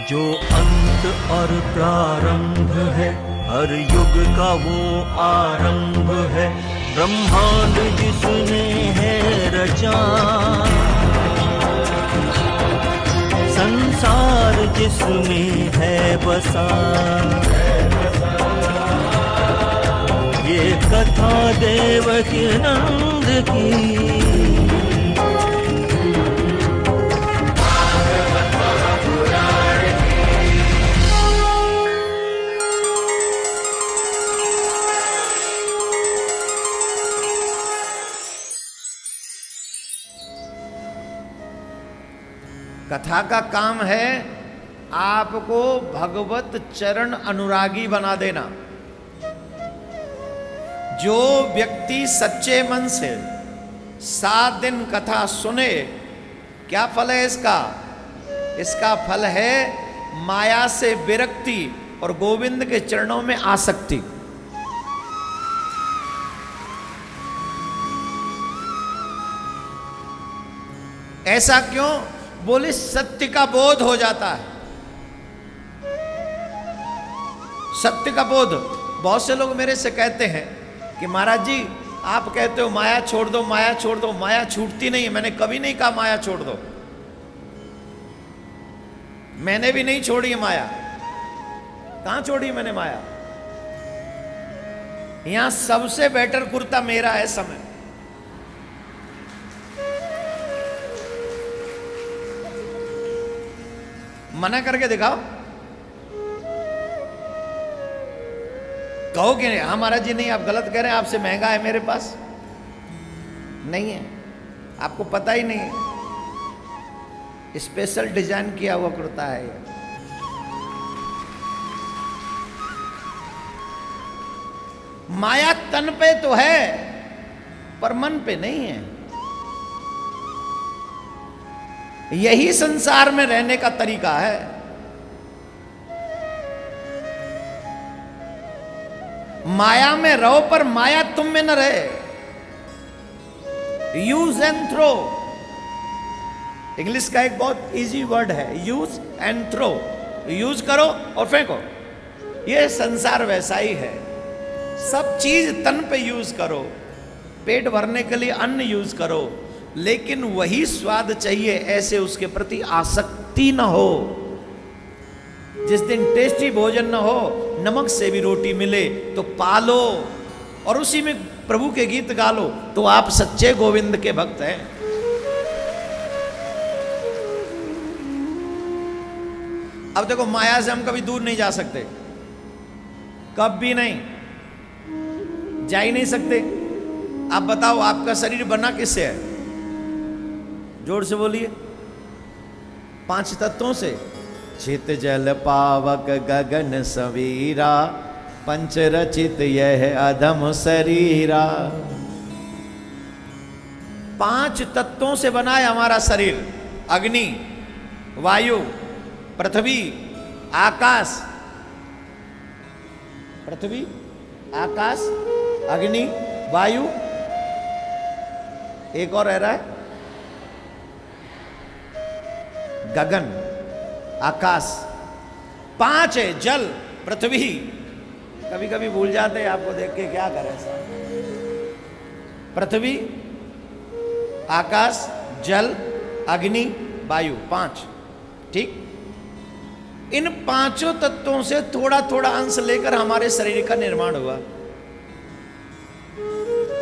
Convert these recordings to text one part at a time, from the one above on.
जो अंत और प्रारंभ है, हर युग का वो आरंभ है। ब्रह्मांड जिसने है रचा, संसार जिसमें है बसा, ये कथा देवकी नंद की। कथा का काम है आपको भगवत चरण अनुरागी बना देना। जो व्यक्ति सच्चे मन से 7 दिन कथा सुने, क्या फल है इसका? इसका फल है माया से विरक्ति और गोविंद के चरणों में आसक्ति। ऐसा क्यों? बोले सत्य का बोध हो जाता है। सत्य का बोध। बहुत से लोग मेरे से कहते हैं कि महाराज जी आप कहते हो माया छोड़ दो, माया छोड़ दो। माया छूटती नहीं है। मैंने कभी नहीं कहा माया छोड़ दो। मैंने भी नहीं छोड़ी माया। कहां छोड़ी मैंने माया? यहां सबसे बेटर कुर्ता मेरा है समय। मना करके दिखाओ। कहो कि हाँ महाराज जी नहीं आप गलत कह रहे हैं, आपसे महंगा है मेरे पास। नहीं है, आपको पता ही नहीं है। स्पेशल डिजाइन किया हुआ कुर्ता है ये। माया तन पे तो है पर मन पे नहीं है। यही संसार में रहने का तरीका है। माया में रहो पर माया तुम में न रहे। Use and throw. इंग्लिश का एक बहुत इजी वर्ड है, यूज एंड थ्रो। यूज करो और फेंको। ये संसार वैसा ही है। सब चीज तन पे यूज करो। पेट भरने के लिए अन्न यूज करो, लेकिन वही स्वाद चाहिए, ऐसे उसके प्रति आसक्ति न हो। जिस दिन टेस्टी भोजन न हो, नमक से भी रोटी मिले तो पालो और उसी में प्रभु के गीत गा लो, तो आप सच्चे गोविंद के भक्त हैं। अब देखो माया से हम कभी दूर नहीं जा सकते, कभी नहीं जा ही नहीं सकते। आप बताओ आपका शरीर बना किससे है? जोर से बोलिए। 5 तत्वों से। चित जल पावक गगन सवीरा, पंच रचित यह अधम शरीरा। 5 तत्वों से बना है हमारा शरीर। अग्नि, वायु, पृथ्वी, आकाश। पृथ्वी, आकाश, अग्नि, वायु, एक और रह रहा है गगन, आकाश। 5 है। जल, पृथ्वी। कभी कभी भूल जाते हैं, आपको देख के क्या करें साहब। पृथ्वी, आकाश, जल, अग्नि, वायु। 5। ठीक। इन 5 तत्वों से थोड़ा थोड़ा अंश लेकर हमारे शरीर का निर्माण हुआ।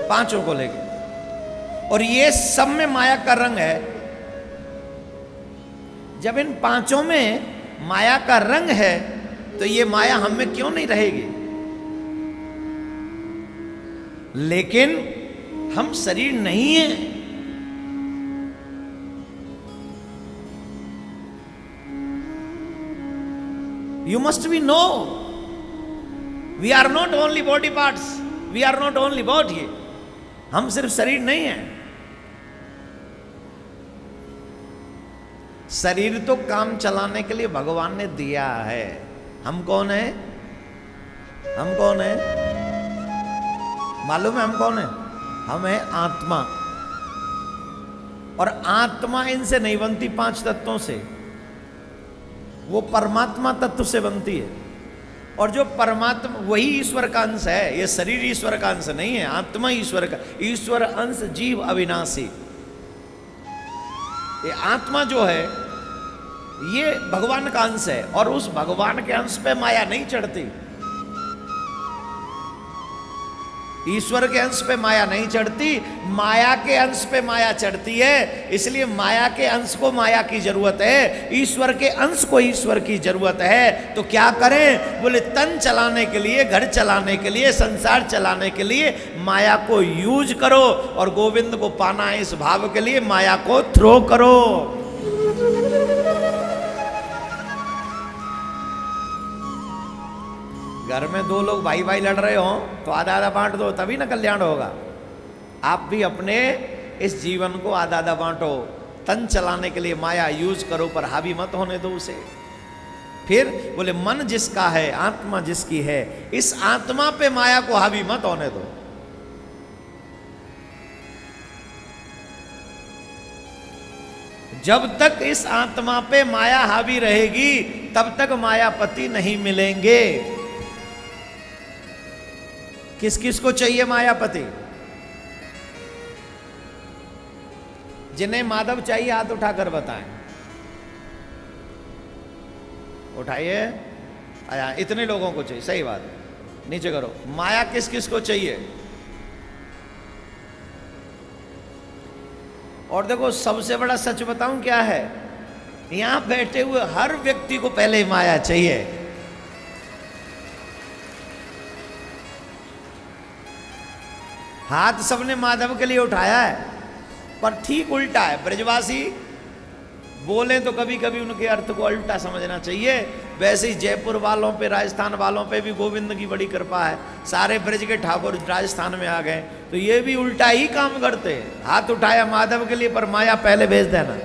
5 को लेकर। और ये सब में माया का रंग है। जब इन 5 में माया का रंग है तो ये माया हम में क्यों नहीं रहेगी? लेकिन हम शरीर नहीं है। You must be know we are not only body parts, we are not only body. हम सिर्फ शरीर नहीं है। शरीर तो काम चलाने के लिए भगवान ने दिया है। हम कौन है? हम कौन है? मालूम है हम कौन है? हम है आत्मा। और आत्मा इनसे नहीं बनती, 5 तत्वों से। वो परमात्मा तत्व से बनती है। और जो परमात्मा वही ईश्वर का अंश है, ये शरीर ईश्वर का अंश नहीं है, आत्मा ईश्वर का, ईश्वर अंश जीव अविनाशी। ये आत्मा जो है ये भगवान का अंश है, और उस भगवान के अंश पे माया नहीं चढ़ती। ईश्वर के अंश पे माया नहीं चढ़ती, माया के अंश पे माया चढ़ती है। इसलिए माया के अंश को माया की जरूरत है, ईश्वर के अंश को ईश्वर की जरूरत है। तो क्या करें? बोले तन चलाने के लिए, घर चलाने के लिए, संसार चलाने के लिए माया को यूज करो, और गोविंद को पाना है इस भाव के लिए माया को थ्रो करो। घर में दो लोग भाई भाई लड़ रहे हो तो आधा आधा बांट दो, तभी ना कल्याण होगा। आप भी अपने इस जीवन को आधा आधा बांटो, तन चलाने के लिए माया यूज करो, पर हावी मत होने दो उसे। फिर बोले मन जिसका है, आत्मा जिसकी है, इस आत्मा पे माया को हावी मत होने दो। जब तक इस आत्मा पे माया हावी रहेगी तब तक मायापति नहीं मिलेंगे। किस किस को चाहिए मायापति? जिन्हें माधव चाहिए हाथ उठाकर बताएं। उठाइए। आया, इतने लोगों को चाहिए, सही बात। नीचे करो। माया किस किस को चाहिए? और देखो सबसे बड़ा सच बताऊं क्या है, यहां बैठे हुए हर व्यक्ति को पहले माया चाहिए। हाथ सबने माधव के लिए उठाया है, पर ठीक उल्टा है। ब्रजवासी बोले तो कभी कभी उनके अर्थ को उल्टा समझना चाहिए। वैसे ही जयपुर वालों पे, राजस्थान वालों पे भी गोविंद की बड़ी कृपा है, सारे ब्रज के ठाकुर राजस्थान में आ गए, तो ये भी उल्टा ही काम करते हैं। हाथ उठाया माधव के लिए, पर माया पहले भेज देना।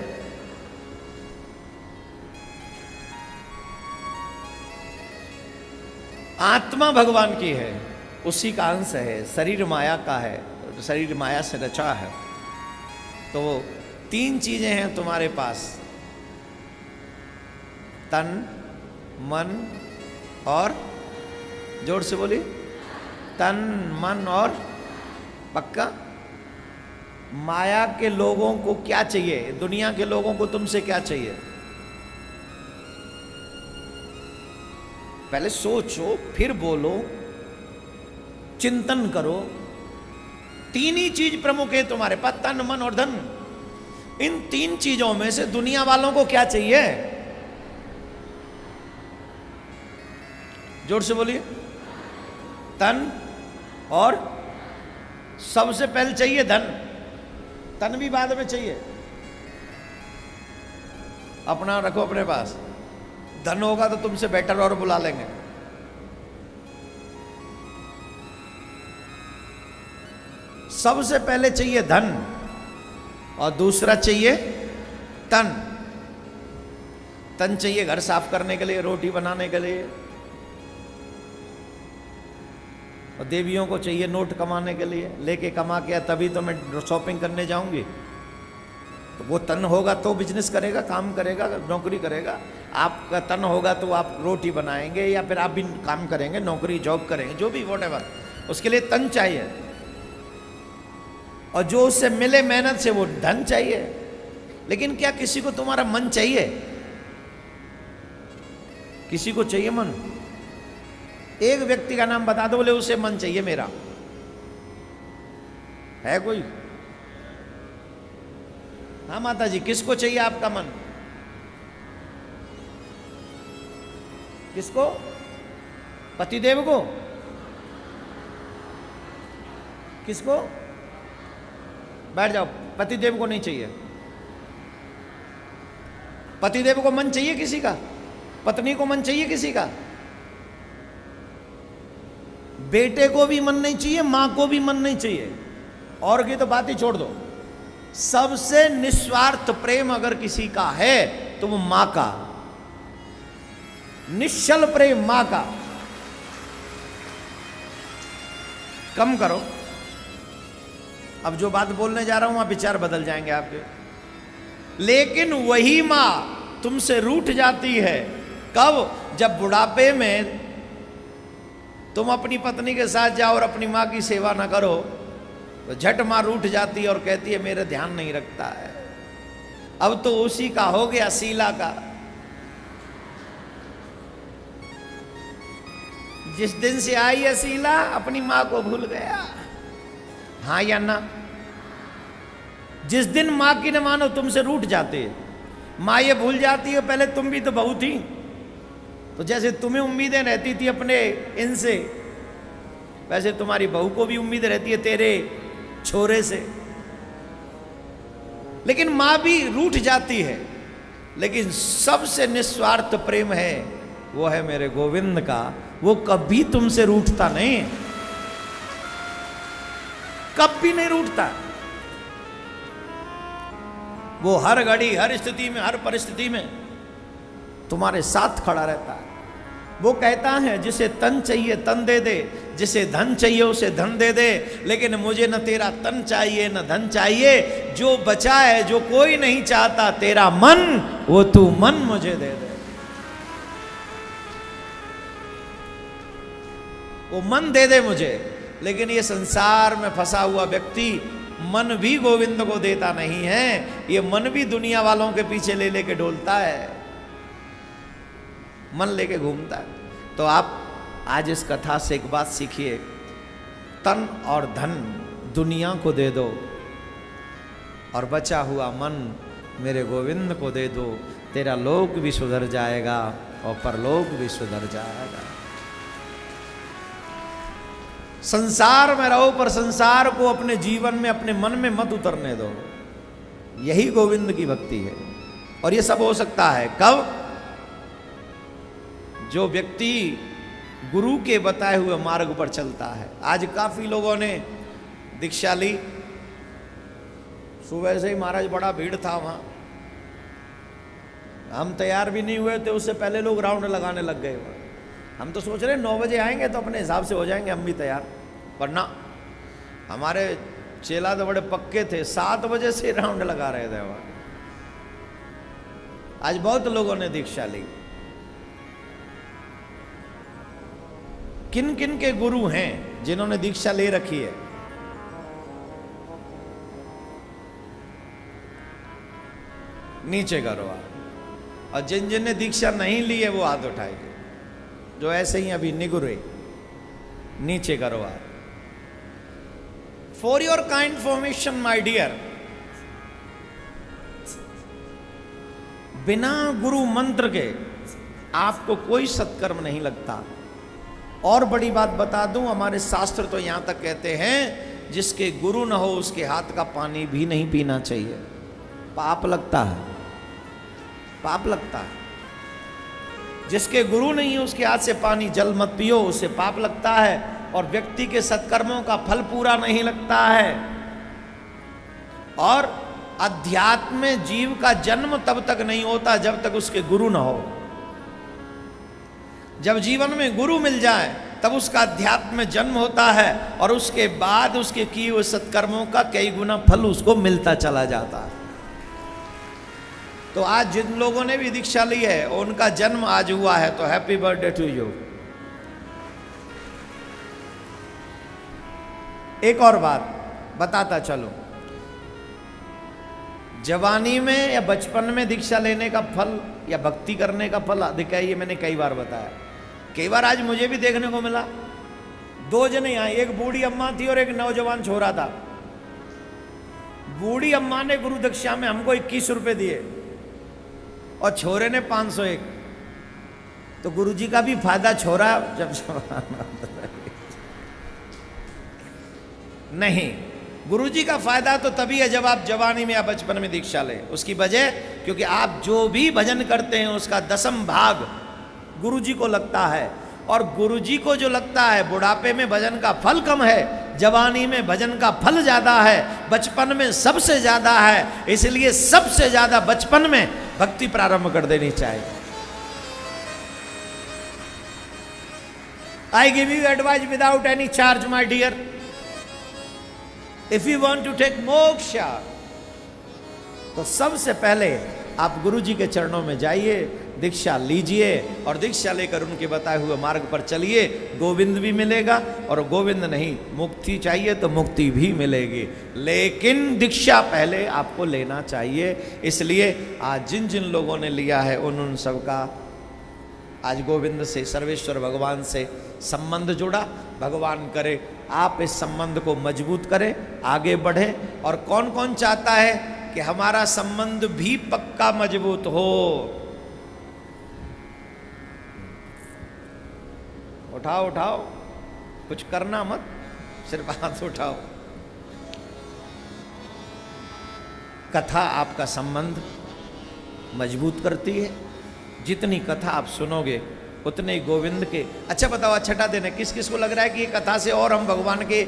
आत्मा भगवान की है, उसी का अंश है, शरीर माया का है, शरीर माया से रचा है। तो तीन चीजें हैं तुम्हारे पास, तन, मन और, जोर से बोली, तन, मन और, पक्का? माया के लोगों को क्या चाहिए? दुनिया के लोगों को तुमसे क्या चाहिए? पहले सोचो फिर बोलो, चिंतन करो। तीन ही चीज प्रमुख है तुम्हारे पास, तन, मन और धन। इन तीन चीजों में से दुनिया वालों को क्या चाहिए? जोर से बोलिए। तन, और सबसे पहले चाहिए धन। तन भी बाद में चाहिए, अपना रखो अपने पास। धन होगा तो तुमसे बेटर और बुला लेंगे। सबसे पहले चाहिए धन, और दूसरा चाहिए तन। तन चाहिए घर साफ करने के लिए, रोटी बनाने के लिए, और देवियों को चाहिए नोट कमाने के लिए। लेके कमा के तभी तो मैं शॉपिंग करने जाऊंगी। तो वो तन होगा तो बिजनेस करेगा, काम करेगा, नौकरी करेगा। आपका तन होगा तो आप रोटी बनाएंगे, या फिर आप भी काम करेंगे, नौकरी जॉब करेंगे, जो भी व्हाटएवर, उसके लिए तन चाहिए। और जो उससे मिले मेहनत से वो धन चाहिए। लेकिन क्या किसी को तुम्हारा मन चाहिए? किसी को चाहिए मन? एक व्यक्ति का नाम बता दो, बोले उसे मन चाहिए मेरा। है कोई? हाँ माता जी, किसको चाहिए आपका मन? किसको? पतिदेव को? किसको? बैठ जाओ। पतिदेव को नहीं चाहिए। पतिदेव को मन चाहिए किसी का? पत्नी को मन चाहिए किसी का? बेटे को भी मन नहीं चाहिए, मां को भी मन नहीं चाहिए। और की तो बात ही छोड़ दो। सबसे निस्वार्थ प्रेम अगर किसी का है तो वो मां का, निश्चल प्रेम मां का। कम करो। अब जो बात बोलने जा रहा हूं वहां विचार बदल जाएंगे आपके। लेकिन वही मां तुमसे रूठ जाती है कब? जब बुढ़ापे में तुम अपनी पत्नी के साथ जाओ और अपनी माँ की सेवा ना करो तो झट माँ रूठ जाती है और कहती है मेरा ध्यान नहीं रखता है। अब तो उसी का हो गया, शीला का। जिस दिन से आई है शीला अपनी माँ को भूल गया। हाँ या ना? जिस दिन माँ की न मानो तुमसे रूठ जाते हैं, माँ ये भूल जाती है पहले तुम भी तो बहू थी, तो जैसे तुम्हें उम्मीदें रहती थी अपने इनसे, वैसे तुम्हारी बहू को भी उम्मीद रहती है तेरे छोरे से। लेकिन माँ भी रूठ जाती है, लेकिन सबसे निस्वार्थ प्रेम है वो है मेरे गोविंद का। वो कभी तुमसे रूठता नहीं, कभी नहीं रूठता। वो हर घड़ी, हर स्थिति में, हर परिस्थिति में तुम्हारे साथ खड़ा रहता है। वो कहता है जिसे तन चाहिए तन दे दे, जिसे धन चाहिए उसे धन दे दे, लेकिन मुझे न तेरा तन चाहिए न धन चाहिए। जो बचा है, जो कोई नहीं चाहता, तेरा मन, वो तू मन मुझे दे दे। वो मन दे दे मुझे। लेकिन ये संसार में फंसा हुआ व्यक्ति मन भी गोविंद को देता नहीं है, ये मन भी दुनिया वालों के पीछे ले लेके डोलता है, मन लेके घूमता है। तो आप आज इस कथा से एक बात सीखिए, तन और धन दुनिया को दे दो और बचा हुआ मन मेरे गोविंद को दे दो। तेरा लोक भी सुधर जाएगा और परलोक भी सुधर जाएगा। संसार में रहो पर संसार को अपने जीवन में, अपने मन में मत उतरने दो। यही गोविंद की भक्ति है। और ये सब हो सकता है कब? जो व्यक्ति गुरु के बताए हुए मार्ग पर चलता है। आज काफी लोगों ने दीक्षा ली, सुबह से ही महाराज बड़ा भीड़ था वहां, हम तैयार भी नहीं हुए थे, उससे पहले लोग राउंड लगाने लग गए वहां। हम तो सोच रहे 9 बजे आएंगे तो अपने हिसाब से हो जाएंगे हम भी तैयार, पर ना, हमारे चेला तो बड़े पक्के थे, 7 बजे से राउंड लगा रहे थे वहां। आज बहुत लोगों ने दीक्षा ली। किन किन के गुरु हैं जिन्होंने दीक्षा ले रखी है? नीचे करो आप। और जिन जिन ने दीक्षा नहीं ली है वो हाथ उठाएंगे, जो ऐसे ही अभी निगुरे, नीचे करो आप। For your kind information my dear, बिना गुरु मंत्र के आपको कोई सत्कर्म नहीं लगता। और बड़ी बात बता दूं, हमारे शास्त्र तो यहां तक कहते हैं जिसके गुरु न हो उसके हाथ का पानी भी नहीं पीना चाहिए, पाप लगता है, पाप लगता है। जिसके गुरु नहीं है उसके हाथ से पानी, जल मत पियो, उससे पाप लगता है। और व्यक्ति के सत्कर्मों का फल पूरा नहीं लगता है। और अध्यात्म में जीव का जन्म तब तक नहीं होता जब तक उसके गुरु न हो। जब जीवन में गुरु मिल जाए तब उसका अध्यात्म में जन्म होता है और उसके बाद उसके किए हुए सत्कर्मों का कई गुना फल उसको मिलता चला जाता है। तो आज जिन लोगों ने भी दीक्षा ली है उनका जन्म आज हुआ है, तो हैप्पी बर्थडे टू यू। एक और बात बताता चलो, जवानी में या बचपन में दीक्षा लेने का फल या भक्ति करने का फल अधिक है, ये मैंने कई बार बताया। कई बार आज मुझे भी देखने को मिला, 2 जने आए, एक बूढ़ी अम्मा थी और एक नौजवान छोरा था। बूढ़ी अम्मा ने गुरु दीक्षा में हमको 21 रुपए दिए और छोरे ने 501। तो गुरुजी का भी फायदा छोरा जब नहीं, गुरुजी का फायदा तो तभी है जब आप जवानी में या बचपन में दीक्षा लें। उसकी वजह, क्योंकि आप जो भी भजन करते हैं उसका 10वां भाग गुरुजी को लगता है। और गुरुजी को जो लगता है, बुढ़ापे में भजन का फल कम है, जवानी में भजन का फल ज्यादा है, बचपन में सबसे ज्यादा है। इसलिए सबसे ज्यादा बचपन में भक्ति प्रारंभ कर देनी चाहिए। I give you advice without any charge my dear. If you want to take moksha, तो सबसे पहले आप गुरुजी के चरणों में जाइए, दीक्षा लीजिए और दीक्षा लेकर उनके बताए हुए मार्ग पर चलिए, गोविंद भी मिलेगा, और गोविंद नहीं, मुक्ति चाहिए तो मुक्ति भी मिलेगी, लेकिन दीक्षा पहले आपको लेना चाहिए। इसलिए आज जिन जिन लोगों ने लिया है उन सबका आज गोविंद से, सर्वेश्वर भगवान से संबंध जुड़ा। भगवान करे आप इस संबंध को मजबूत करें, आगे बढ़े। और कौन कौन चाहता है कि हमारा संबंध भी पक्का मजबूत हो? उठाओ उठाओ, कुछ करना मत, सिर्फ हाथ उठाओ। कथा आपका संबंध मजबूत करती है। जितनी कथा आप सुनोगे उतने गोविंद के। अच्छा बताओ, छठा दिन है, किस किस को लग रहा है कि ये कथा से और हम भगवान के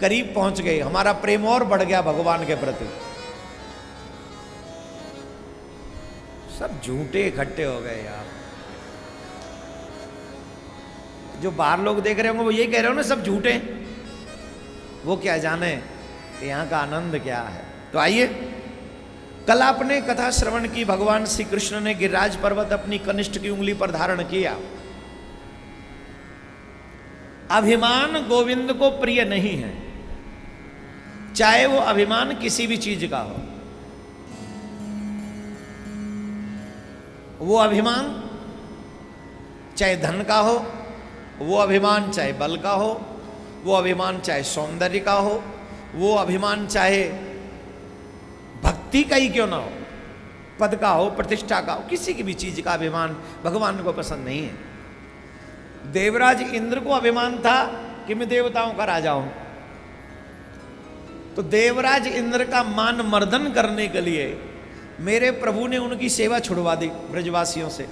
करीब पहुंच गए, हमारा प्रेम और बढ़ गया भगवान के प्रति? सब झूठे इकट्ठे हो गए यार। जो बाहर लोग देख रहे होंगे वो यही कह रहे हो ना, सब झूठे। वो क्या जाने कि यहाँ का आनंद क्या है। तो आइए, कल आपने कथा श्रवण की, भगवान श्री कृष्ण ने गिरिराज पर्वत अपनी कनिष्ठ की उंगली पर धारण किया। अभिमान गोविंद को प्रिय नहीं है, चाहे वो अभिमान किसी भी चीज का हो। वो अभिमान चाहे धन का हो, वो अभिमान चाहे बल का हो, वो अभिमान चाहे सौंदर्य का हो, वो अभिमान चाहे भक्ति का ही क्यों ना हो, पद का हो, प्रतिष्ठा का हो, किसी की भी चीज का अभिमान भगवान को पसंद नहीं है। देवराज इंद्र को अभिमान था कि मैं देवताओं का राजा हूं, तो देवराज इंद्र का मान मर्दन करने के लिए मेरे प्रभु ने उनकी सेवा छुड़वा दी ब्रजवासियों से।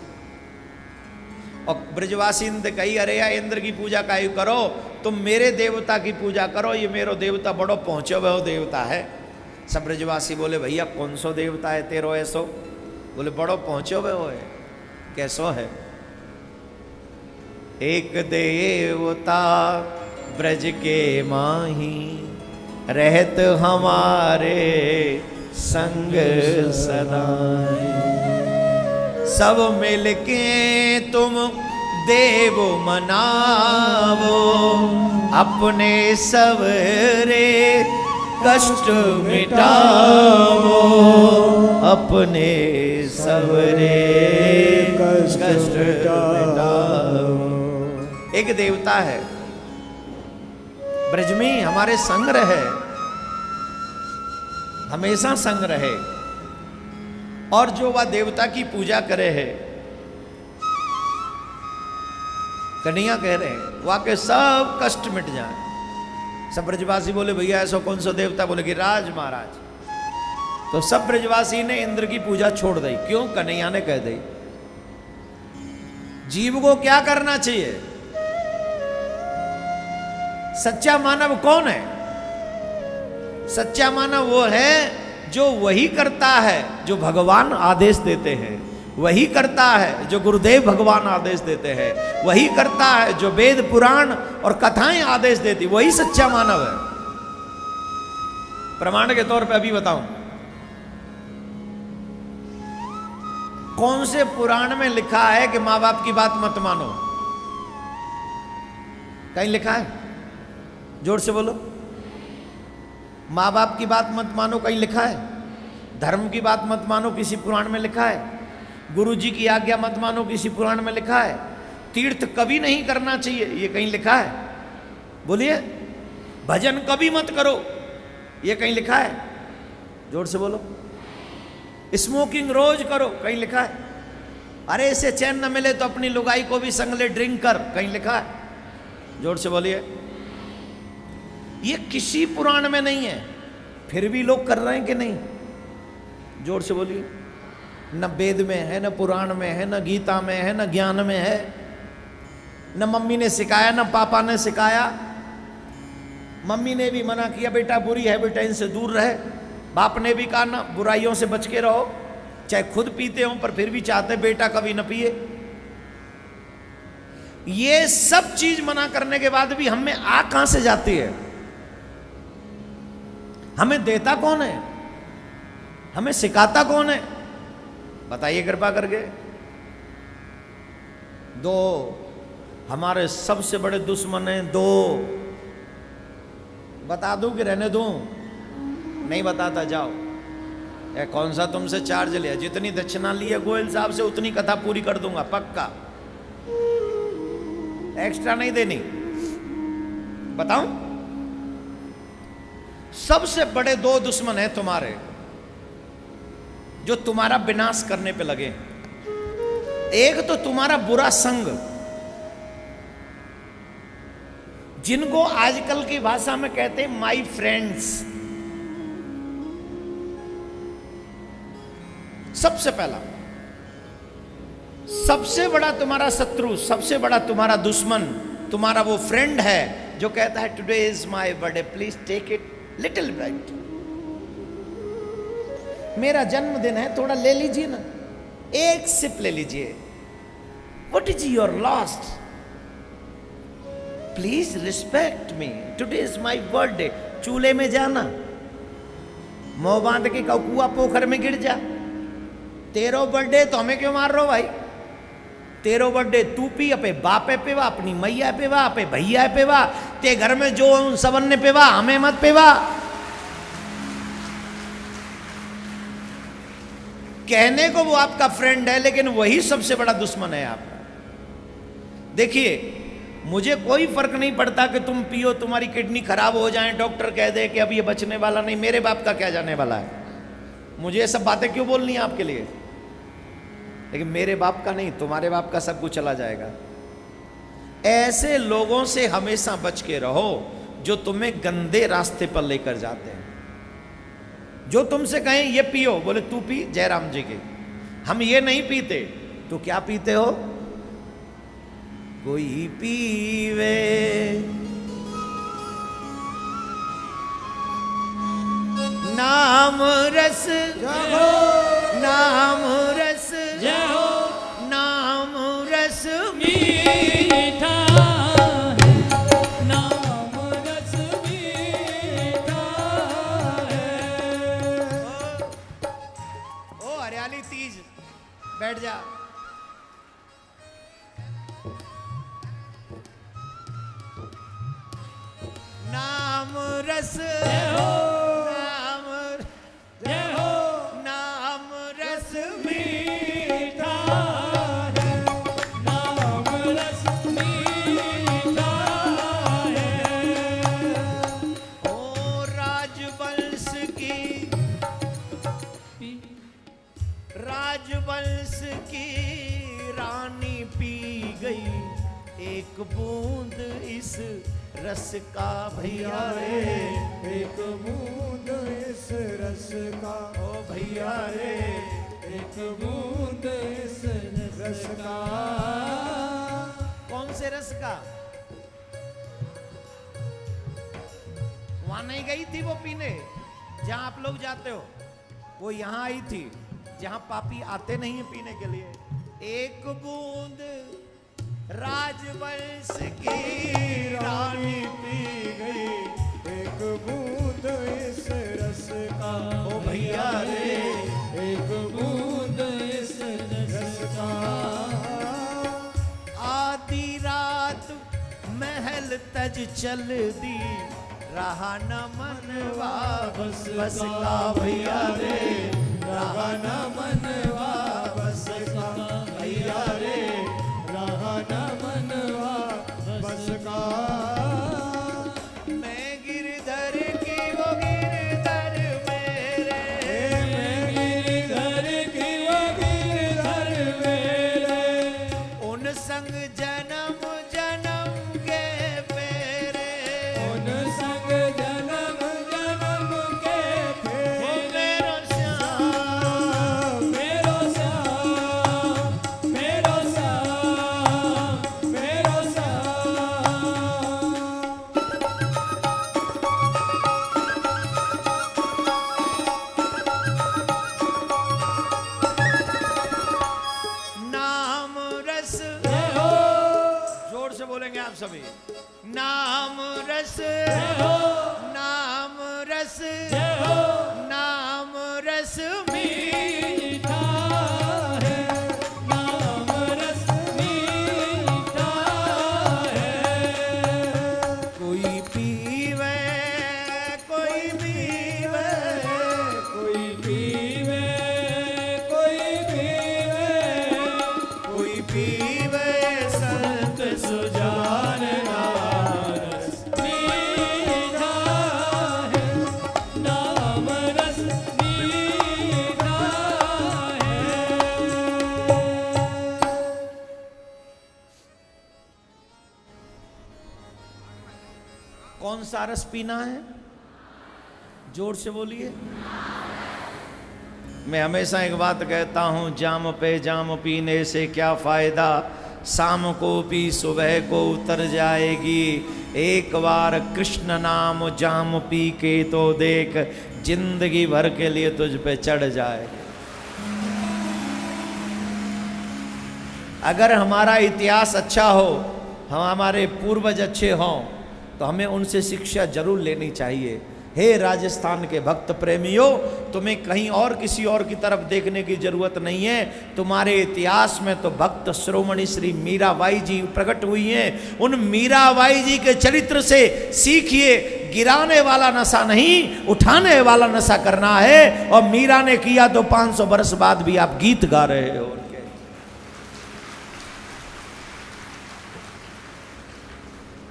और ब्रजवासी इंद्र कही, अरे या इंद्र की पूजा काहे करो, तुम मेरे देवता की पूजा करो, ये मेरो देवता बड़ो पहुंचे हुए देवता है। सब ब्रजवासी बोले, भैया कौन सो देवता है तेरो ऐसो? बोले, बड़ो पहुंचे हुए हो है। कैसो है? एक देवता ब्रज के माही, रहत हमारे संग सदाई। सब मिलके तुम देव मनावो, अपने सवरे कष्ट मिटावो, अपने सवरे कष्ट मिटावो। एक देवता है ब्रज में, हमारे संग रहे, हमेशा संग रहे, और जो वह देवता की पूजा करे है, कन्हैया कह रहे हैं वहां के सब कष्ट मिट जाए। सब ब्रजवासी बोले, भैया ऐसा कौन सा देवता? बोले कि राज महाराज। तो सब ब्रजवासी ने इंद्र की पूजा छोड़ दी। क्यों? कन्हैया ने कह दी। जीव को क्या करना चाहिए? सच्चा मानव कौन है? सच्चा मानव वो है जो वही करता है जो भगवान आदेश देते हैं, वही करता है जो गुरुदेव भगवान आदेश देते हैं, वही करता है जो वेद पुराण और कथाएं आदेश देती, वही सच्चा मानव है। प्रमाण के तौर पे अभी बताऊं, कौन से पुराण में लिखा है कि मां बाप की बात मत मानो? कहीं लिखा है? जोर से बोलो। माँ बाप की बात मत मानो, कहीं लिखा है? धर्म की बात मत मानो, किसी पुराण में लिखा है? गुरु जी की आज्ञा मत मानो, किसी पुराण में लिखा है? तीर्थ कभी नहीं करना चाहिए, ये कहीं लिखा है? बोलिए। भजन कभी मत करो, ये कहीं लिखा है? जोर से बोलो। स्मोकिंग रोज करो, कहीं लिखा है? अरे इसे चैन न मिले तो अपनी लुगाई को भी संग ले, ड्रिंक कर, कहीं लिखा है? जोर से बोलिए। ये किसी पुराण में नहीं है, फिर भी लोग कर रहे हैं कि नहीं? जोर से बोलिए। न वेद में है, न पुराण में है, न गीता में है, न ज्ञान में है, न मम्मी ने सिखाया, न पापा ने सिखाया। मम्मी ने भी मना किया, बेटा बुरी है, बेटा इनसे दूर रहे। बाप ने भी कहा ना, बुराइयों से बच के रहो, चाहे खुद पीते हो पर फिर भी चाहते बेटा कभी न पिए। ये सब चीज मना करने के बाद भी हमें आ कहां से जाती है? हमें देता कौन है? हमें सिखाता कौन है? बताइए कृपा करके। दो। हमारे सबसे बड़े दुश्मन हैं दो। बता दूं कि रहने दूं? नहीं बताता, जाओ। कौन सा तुमसे चार्ज लिया? जितनी दक्षिणा ली है गोयल साहब से उतनी कथा पूरी कर दूंगा, पक्का। एक्स्ट्रा नहीं देनी। बताऊं? सबसे बड़े दो दुश्मन हैं तुम्हारे, जो तुम्हारा विनाश करने पे लगे। एक तो तुम्हारा बुरा संग, जिनको आजकल की भाषा में कहते हैं माई फ्रेंड्स। सबसे पहला, सबसे बड़ा तुम्हारा शत्रु, सबसे बड़ा तुम्हारा दुश्मन तुम्हारा वो फ्रेंड है जो कहता है today is my birthday, please take it little bit. मेरा जन्मदिन है, थोड़ा ले लीजिए ना, एक सिप ले लीजिए। What is your last? Please respect me, today is my birthday. चूल्हे में जाना, मुंह बांध के कौकुआ पोखर में गिर जा। तेरो बर्थडे तो हमें क्यों मार रहे हो भाई? तेरो बर्थडे तू पी, अपे बापे पेवा, अपनी मैया पेवा, अपे भैया पेवा, ते घर में जो उन सबन ने पेवा, हमें मत पेवा। कहने को वो आपका फ्रेंड है, लेकिन वही सबसे बड़ा दुश्मन है आपका। देखिए, मुझे कोई फर्क नहीं पड़ता कि तुम पियो, तुम्हारी किडनी खराब हो जाए, डॉक्टर कह दे कि अब ये बचने वाला नहीं। मेरे बाप का क्या जाने वाला है? मुझे ये सब बातें क्यों बोलनी है आपके लिए? लेकिन मेरे बाप का नहीं, तुम्हारे बाप का सब कुछ चला जाएगा। ऐसे लोगों से हमेशा बच के रहो जो तुम्हें गंदे रास्ते पर लेकर जाते हैं। जो तुमसे कहें ये पियो, बोले तू पी, जयराम जी के। हम ये नहीं पीते, तो क्या पीते हो? कोई पीवे नाम रस, नाम रस, नाम रस मीठा है, नाम रस मीठा है। ओ हरियाली तीज, बैठ जा। नाम रस, नाम रस मीठा है, नाम रस मीठा है। ओ राजवंश की, राजवंश की रानी पी गई एक बूंद इस रस का भैया रे, एक बूंद इस रस का, ओ भैया रे, एक बूंद इस रस का। कौन से रस का? वहां नहीं गई थी वो पीने जहां आप लोग जाते हो, वो यहां आई थी जहां पापी आते नहीं है पीने के लिए। एक बूंद राजवंश की रानी पी गई, एक बूंद इस रस का, ओ भैया रे, एक बूंद इस रस का। आधी रात महल तज चल दी, रहा न मनवा बस बस का भैया रे, रहा न मनवा बस का भैया रे, रहा न मनवा बस का। मैं गिरधर की वो गिरधर मेरे, मैं गिरधर की वो गिरधर मेरे, उन संग जन्म जन्म के फेरे, उन संग जन्म जन्म के फेरे। मेरो श्याम, मेरो श्याम, मेरो श्याम, मेरो श्याम। नाम रस, जोर से बोलेंगे आप सभी। नाम रस, नाम रस, नाम रस मीठा है, नाम रस मीठा कौन सा रस पीना है? जोर से बोलिए। मैं हमेशा एक बात कहता हूं, जाम पे जाम पीने से क्या फायदा, शाम को पी सुबह को उतर जाएगी। एक बार कृष्ण नाम जाम पी के तो देख, जिंदगी भर के लिए तुझ पे चढ़ जाएगी। अगर हमारा इतिहास अच्छा हो, हमारे पूर्वज अच्छे हों, तो हमें उनसे शिक्षा जरूर लेनी चाहिए। हे राजस्थान के भक्त प्रेमियों, तुम्हें कहीं और किसी और की तरफ देखने की जरूरत नहीं है। तुम्हारे इतिहास में तो भक्त शिरोमणि श्री मीराबाई जी प्रकट हुई हैं। उन मीराबाई जी के चरित्र से सीखिए, गिराने वाला नशा नहीं, उठाने वाला नशा करना है। और मीरा ने किया तो 500 वर्ष बाद भी आप गीत गा रहे हो।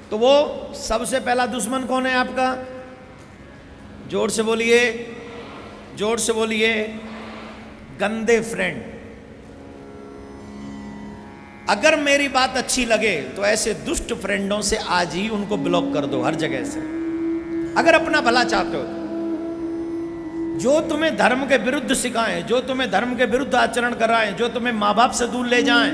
तो वो सबसे पहला दुश्मन कौन है आपका? जोर से बोलिए, जोर से बोलिए। गंदे फ्रेंड। अगर मेरी बात अच्छी लगे तो ऐसे दुष्ट फ्रेंडों से आज ही उनको ब्लॉक कर दो हर जगह से, अगर अपना भला चाहते हो। जो तुम्हें धर्म के विरुद्ध सिखाएं, जो तुम्हें धर्म के विरुद्ध आचरण कराएं, जो तुम्हें माँ बाप से दूर ले जाएं,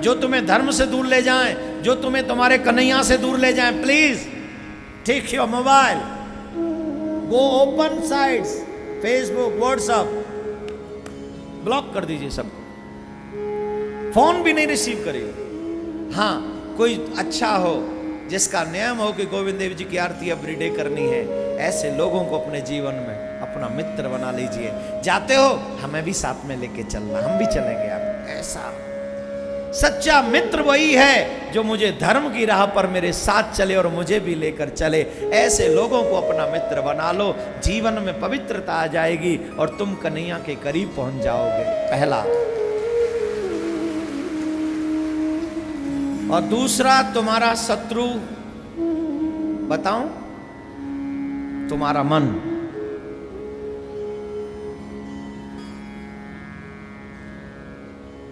जो तुम्हें धर्म से दूर ले जाएं, जो तुम्हें तुम्हारे कन्हैया से दूर ले जाएं, please take your mobile, go open sites, Facebook, WhatsApp, block कर दीजिए सबको। फोन भी नहीं रिसीव करिए। हाँ, कोई अच्छा हो जिसका नियम हो कि गोविंद देव जी की आरती एवरीडे करनी है, ऐसे लोगों को अपने जीवन में अपना मित्र बना लीजिए। जाते हो, हमें भी साथ में लेके चलना, हम भी चलेंगे। आप ऐसा सच्चा मित्र वही है जो मुझे धर्म की राह पर मेरे साथ चले और मुझे भी लेकर चले। ऐसे लोगों को अपना मित्र बना लो, जीवन में पवित्रता आ जाएगी और तुम कन्हैया के करीब पहुंच जाओगे। पहला। और दूसरा, तुम्हारा शत्रु बताऊं? तुम्हारा मन।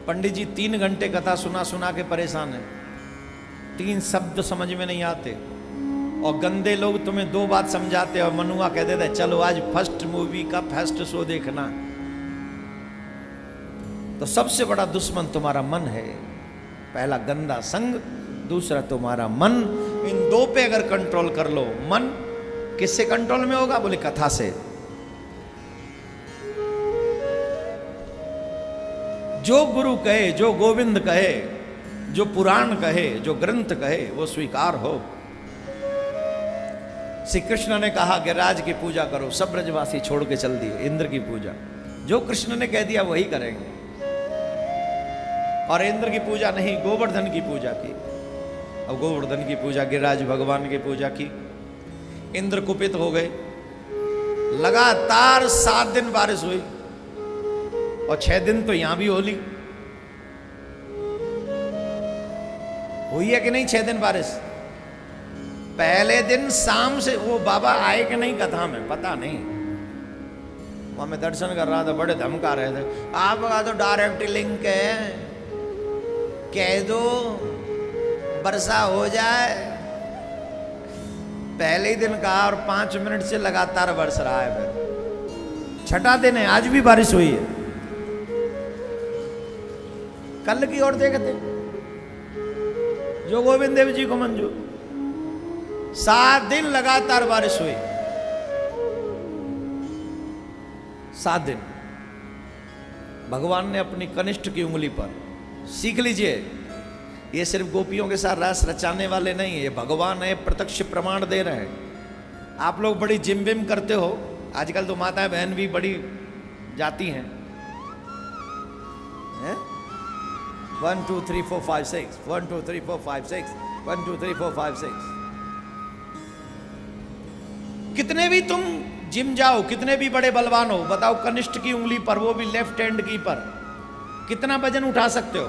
पंडित जी 3 घंटे कथा सुना सुना के परेशान है, 3 शब्द समझ में नहीं आते, और गंदे लोग तुम्हें 2 बात समझाते और मनुआ कह देते चलो आज फर्स्ट मूवी का फर्स्ट शो देखना। तो सबसे बड़ा दुश्मन तुम्हारा मन है। पहला गंदा संग, दूसरा तुम्हारा मन। इन 2 पे अगर कंट्रोल कर लो, मन किससे कंट्रोल में होगा? बोले कथा से। जो गुरु कहे, जो गोविंद कहे, जो पुराण कहे, जो ग्रंथ कहे, वो स्वीकार हो। श्री कृष्ण ने कहा कि राज की पूजा करो, सब ब्रजवासी छोड़ के चल दिए इंद्र की पूजा। जो कृष्ण ने कह दिया वही करेंगे। और इंद्र की पूजा नहीं, गोवर्धन की पूजा की। अब गोवर्धन की पूजा, गिरिराज भगवान की पूजा की। इंद्र कुपित हो गए। लगातार 7 दिन बारिश हुई और 6 दिन तो यहां भी होली हुई है कि नहीं? 6 दिन बारिश। पहले दिन शाम से वो बाबा आए कि नहीं कथा में पता नहीं, वहां मैं दर्शन कर रहा था, बड़े धमका रहे थे। आपका तो डायरेक्ट लिंक है, कह दो वर्षा हो जाए। पहले ही दिन कहा और 5 मिनट से लगातार बरस रहा है। फिर 6ठा दिन है, आज भी बारिश हुई है। कल की ओर देखते, जो गोविंद देव जी को मंजूर। 7 दिन लगातार बारिश हुई, 7 दिन। भगवान ने अपनी कनिष्ठ की उंगली पर, सीख लीजिए, ये सिर्फ गोपियों के साथ रस रचाने वाले नहीं है, ये भगवान है, प्रत्यक्ष प्रमाण दे रहे हैं। आप लोग बड़ी जिम विम करते हो, आजकल तो माताएं बहन भी बड़ी जाती हैं। 1 2 3 4 5 6 1 2 3 4 5 6 1 2 3 4 5 6। कितने भी तुम जिम जाओ, कितने भी बड़े बलवान हो, बताओ कनिष्ठ की उंगली पर, वो भी लेफ्ट हैंड की पर, कितना वजन उठा सकते हो?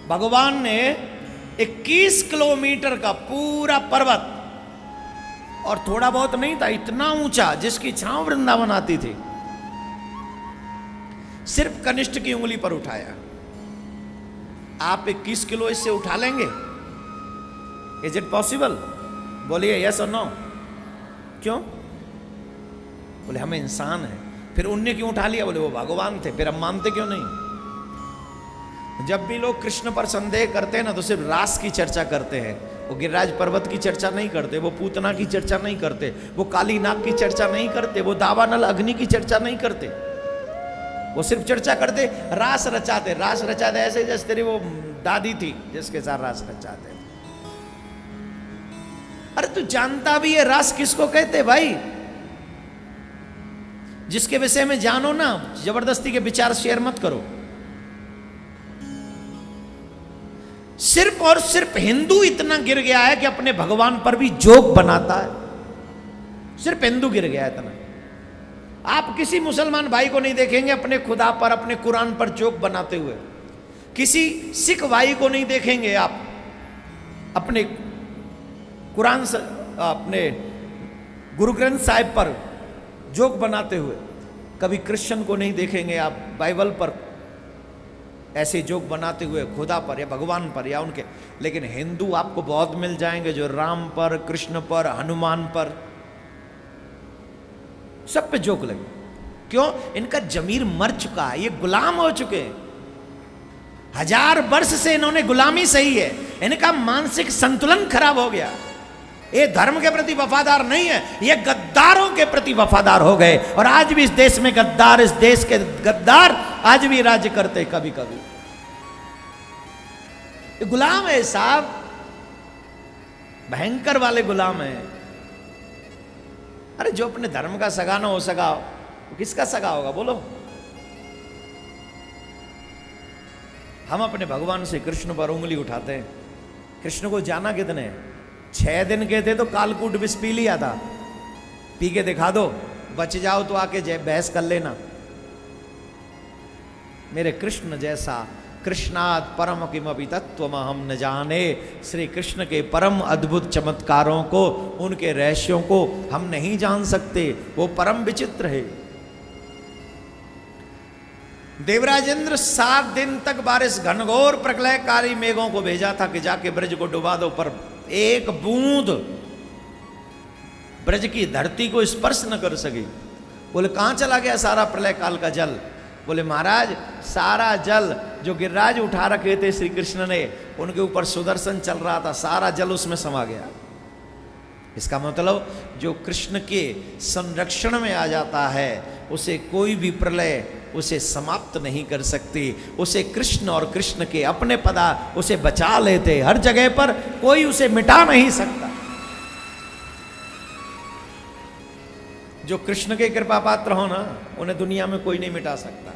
भगवान ने 21 किलोमीटर का पूरा पर्वत, और थोड़ा बहुत नहीं था, इतना ऊंचा जिसकी छांव वृंदावन आती थी, सिर्फ कनिष्ठ की उंगली पर उठाया। आप 21 किलो इससे उठा लेंगे? Is it possible? बोलिए यस और नो। क्यों? बोले हम इंसान हैं। फिर उनने क्यों उठा लिया? बोले वो भगवान थे। फिर हम मानते क्यों नहीं? जब भी लोग कृष्ण पर संदेह करते हैं ना, तो सिर्फ रास की चर्चा करते हैं। वो गिरिराज पर्वत की चर्चा नहीं करते, वो पूतना की चर्चा नहीं करते, वो काली नाग की चर्चा नहीं करते, वो दावानल अग्नि की चर्चा नहीं करते। वो सिर्फ चर्चा करते, रास रचाते। रास रचाते ऐसे जैसे तेरी वो दादी थी जिसके साथ रास रचाते। अरे तू जानता भी है रास किसको कहते भाई? जिसके विषय में जानो ना, जबरदस्ती के विचार शेयर मत करो। सिर्फ और सिर्फ हिंदू इतना गिर गया है कि अपने भगवान पर भी जोक बनाता है। सिर्फ हिंदू गिर गया है इतना। आप किसी मुसलमान भाई को नहीं देखेंगे अपने खुदा पर, अपने कुरान पर जोक बनाते हुए। किसी सिख भाई को नहीं देखेंगे आप अपने कुरान से, अपने गुरु ग्रंथ साहिब पर जोक बनाते हुए। कभी क्रिश्चियन को नहीं देखेंगे आप बाइबल पर ऐसे जोक बनाते हुए, खुदा पर या भगवान पर या उनके। लेकिन हिंदू आपको बहुत मिल जाएंगे जो राम पर, कृष्ण पर, हनुमान पर, सब पे जोक लगे। क्यों? इनका जमीर मर चुका है, ये गुलाम हो चुके हैं। 1000 वर्ष से इन्होंने गुलामी सही है, इनका मानसिक संतुलन खराब हो गया। ये धर्म के प्रति वफादार नहीं है, ये गद्दारों के प्रति वफादार हो गए। और आज भी इस देश में गद्दार, इस देश के गद्दार आज भी राज्य करते कभी कभी। ये गुलाम है साहब, भयंकर वाले गुलाम है। अरे जो अपने धर्म का सगा ना हो सका, वो किसका सगा होगा बोलो? हम अपने भगवान से कृष्ण पर उंगली उठाते हैं। कृष्ण को जाना कितने? 6 दिन के थे तो कालकूट विष पी लिया था। पी के दिखा दो, बच जाओ तो आके बहस कर लेना। मेरे कृष्ण जैसा कृष्णात् परम किमपि तत्त्वम हम न जाने। श्री कृष्ण के परम अद्भुत चमत्कारों को, उनके रहस्यों को हम नहीं जान सकते। वो परम विचित्र है। देवराजेंद्र 7 दिन तक बारिश, घनघोर प्रलयकारी मेघों को भेजा था कि जाके ब्रज को डुबा दो, पर एक बूंद ब्रज की धरती को स्पर्श न कर सकी। बोले कहां चला गया सारा प्रलय काल का जल? बोले महाराज सारा जल जो गिरिराज उठा रखे थे श्री कृष्ण ने, उनके ऊपर सुदर्शन चल रहा था, सारा जल उसमें समा गया। इसका मतलब जो कृष्ण के संरक्षण में आ जाता है, उसे कोई भी प्रलय उसे समाप्त नहीं कर सकती। उसे कृष्ण और कृष्ण के अपने पदा उसे बचा लेते। हर जगह पर कोई उसे मिटा नहीं सकता। जो कृष्ण के कृपा पात्र हो ना, उन्हें दुनिया में कोई नहीं मिटा सकता।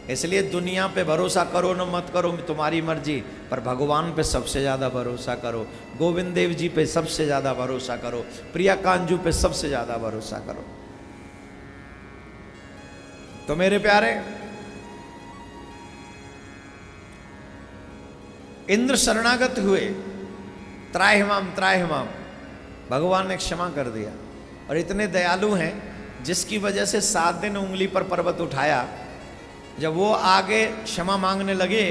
इसलिए दुनिया पे भरोसा करो न मत करो, तुम्हारी मर्जी, पर भगवान पे सबसे ज्यादा भरोसा करो। गोविंद देव जी पे सबसे ज्यादा भरोसा करो। प्रिया कांजू पे सबसे ज्यादा भरोसा करो। तो मेरे प्यारे, इंद्र शरणागत हुए, त्राहिमाम त्राहिमाम, भगवान ने क्षमा कर दिया। और इतने दयालु हैं जिसकी वजह से 7 दिन उंगली पर पर्वत उठाया। जब वो आगे क्षमा मांगने लगे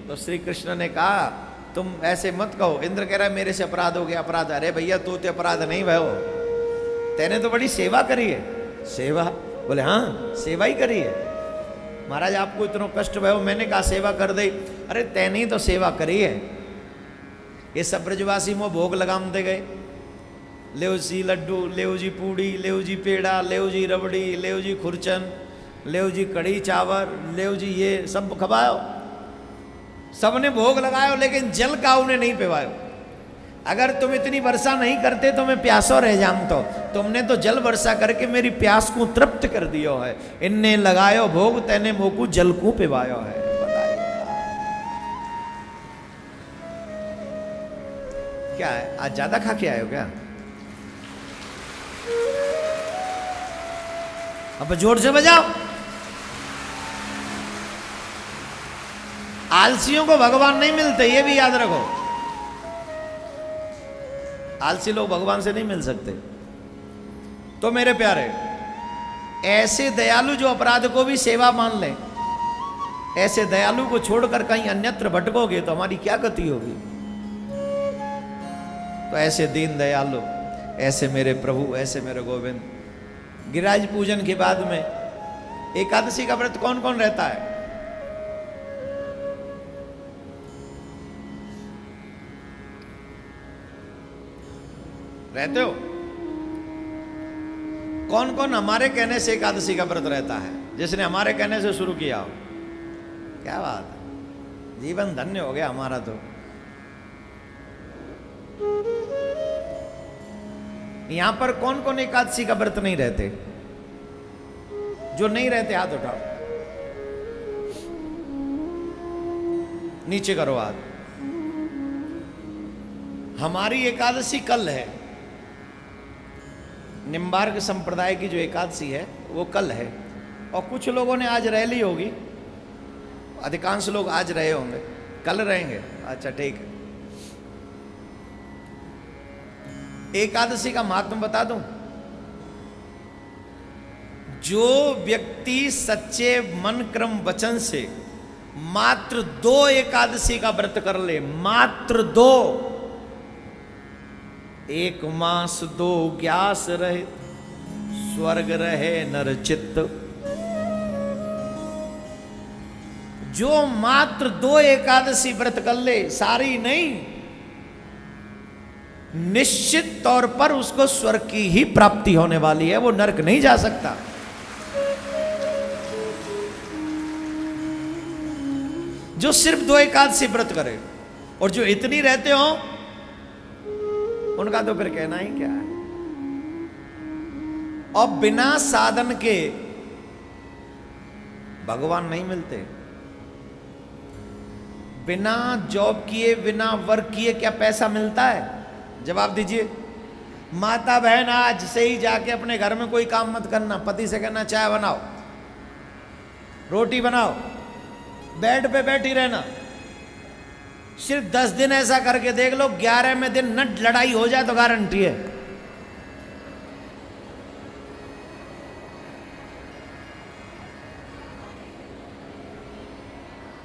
तो श्री कृष्ण ने कहा तुम ऐसे मत कहो। इंद्र कह रहा है मेरे से अपराध हो गया, अपराध। अरे भैया तू तो अपराध नहीं भयो, तेने तो बड़ी सेवा करी है। सेवा? बोले हाँ सेवा ही करी है महाराज, आपको इतना कष्ट भयो, मैंने कहा सेवा कर दे। अरे तैने ही तो सेवा करी है। ये सब ब्रजवासी मोह भोग लगामते गए। लेव जी लड्डू, लेव जी पूड़ी, लेव जी पेड़ा, लेव जी रबड़ी, लेव जी खुरचन, लेव जी कढ़ी चावल, लेव जी ये सब खवायो। सबने भोग लगायो, लेकिन जल का उन्हें नहीं पिवायो। अगर तुम इतनी वर्षा नहीं करते तो मैं प्यासो रह जाम। तो तुमने तो जल वर्षा करके मेरी प्यास को तृप्त कर दियो है। इनने लगायो भोग, तेने मोकू जल को पिवायो है। क्या है, आज ज्यादा खा के आए हो क्या? अब जोर से बजाओ। आलसियों को भगवान नहीं मिलते, ये भी याद रखो। आलसी लोग भगवान से नहीं मिल सकते। तो मेरे प्यारे, ऐसे दयालु जो अपराध को भी सेवा मान ले, ऐसे दयालु को छोड़कर कहीं अन्यत्र भटकोगे तो हमारी क्या गति होगी? तो ऐसे दीन दयालु, ऐसे मेरे प्रभु, ऐसे मेरे गोविंद। गिरिराज पूजन के बाद में एकादशी का व्रत कौन कौन रहता है? रहते हो? कौन कौन हमारे कहने से एकादशी का व्रत रहता है? जिसने हमारे कहने से शुरू किया हो। क्या बात है, जीवन धन्य हो गया हमारा। तो यहां पर कौन कौन एकादशी का व्रत नहीं रहते? जो नहीं रहते हाथ उठाओ, नीचे करो हाथ। हमारी एकादशी कल है, निम्बार्क संप्रदाय की जो एकादशी है वो कल है। और कुछ लोगों ने आज रह ली होगी, अधिकांश लोग आज रहे होंगे, कल रहेंगे। अच्छा ठीक है। एकादशी का महात्म बता दूं। जो व्यक्ति सच्चे मन क्रम वचन से मात्र 2 एकादशी का व्रत कर ले, मात्र 2, 1 मास 2 ग्यास रहे, स्वर्ग रहे नर चित्त। जो मात्र 2 एकादशी व्रत कर ले, सारी नहीं, निश्चित तौर पर उसको स्वर्ग की ही प्राप्ति होने वाली है, वो नरक नहीं जा सकता। जो सिर्फ 2 एकादशी व्रत करे, और जो इतनी रहते हो उनका तो फिर कहना ही क्या है। और बिना साधन के भगवान नहीं मिलते। बिना जॉब किए, बिना वर्क किए क्या पैसा मिलता है? जवाब दीजिए। माता बहन आज से ही जाके अपने घर में कोई काम मत करना। पति से कहना चाय बनाओ, रोटी बनाओ, बेड पे बैठी रहना। सिर्फ 10 दिन ऐसा करके देख लो, 11वें दिन न लड़ाई हो जाए तो गारंटी है।